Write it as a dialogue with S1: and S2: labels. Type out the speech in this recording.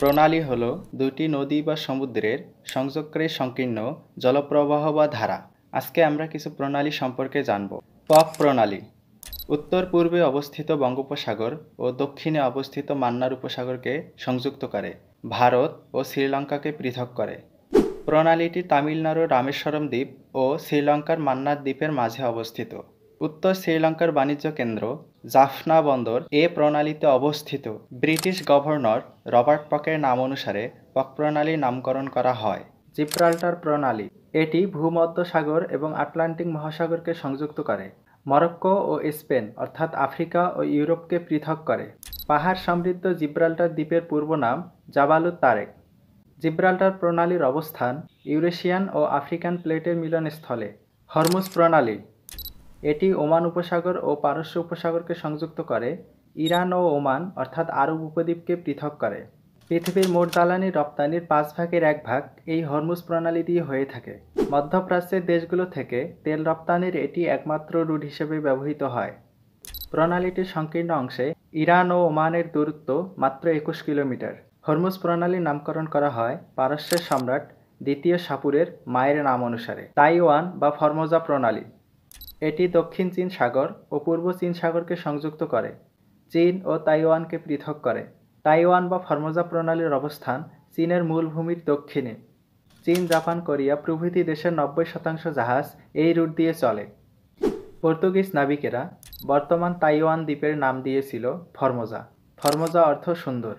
S1: প্রণালী হল দুটি নদী বা সমুদ্রের সংযোগকারী সংকীর্ণ জলপ্রবাহ বা ধারা। আজকে আমরা কিছু প্রণালী সম্পর্কে জানব। পপ প্রণালী উত্তর পূর্বে অবস্থিত বঙ্গোপসাগর ও দক্ষিণে অবস্থিত মান্নার উপসাগরকে সংযুক্ত করে, ভারত ও শ্রীলঙ্কাকে পৃথক করে। প্রণালীটি তামিলনাড়ুর রামেশ্বরম দ্বীপ ও শ্রীলঙ্কার মান্নার দ্বীপের মাঝে অবস্থিত। উত্তর শ্রীলঙ্কার বাণিজ্য কেন্দ্র জাফনা বন্দর এ প্রণালীতে অবস্থিত। ব্রিটিশ গভর্নর রবার্ট পকের নাম অনুসারে পক প্রণালীর নামকরণ করা হয়। জিব্রাল্টার প্রণালী এটি ভূমধ্যসাগর এবং আটলান্টিক মহাসাগরকে সংযুক্ত করে। মরক্কো ও স্পেন অর্থাৎ আফ্রিকা ও ইউরোপকে পৃথক করে। পাহাড় সমৃদ্ধ জিব্রাল্টার দ্বীপের পূর্ব নাম জাবালুত তারেক। জিব্রাল্টার প্রণালীর অবস্থান ইউরেশিয়ান ও আফ্রিকান প্লেটের মিলনস্থলে। হরমুজ প্রণালী এটি ওমান উপসাগর ও পারস্য উপসাগরকে সংযুক্ত করে। ইরান ও ওমান অর্থাৎ আরব উপদ্বীপকে পৃথক করে। পৃথিবীর মোট জ্বালানি রপ্তানির 5 ভাগের 1 ভাগ এই হরমুজ প্রণালী দিয়ে হয়ে থাকে। মধ্যপ্রাচ্যের দেশগুলো থেকে তেল রপ্তানির এটি একমাত্র রুট হিসেবে ব্যবহৃত হয়। প্রণালীটির সংকীর্ণ অংশে ইরান ও ওমানের দূরত্ব মাত্র 21 কিলোমিটার। হরমুজ প্রণালীর নামকরণ করা হয় পারস্যের সম্রাট দ্বিতীয় সাপুরের মায়ের নাম অনুসারে। তাইওয়ান বা ফরমোজা প্রণালী এটি দক্ষিণ চীন সাগর ও পূর্ব চীন সাগরকে সংযুক্ত করে। চীন ও তাইওয়ানকে পৃথক করে। তাইওয়ান বা ফরমোজা প্রণালীর অবস্থান চীনের মূল ভূমির দক্ষিণে। চীন, জাপান, কোরিয়া প্রভৃতি দেশের 90% জাহাজ এই রুট দিয়ে চলে। পর্তুগিজ নাবিকেরা বর্তমান তাইওয়ান দ্বীপের নাম দিয়েছিল ফরমোজা। ফরমোজা অর্থ সুন্দর।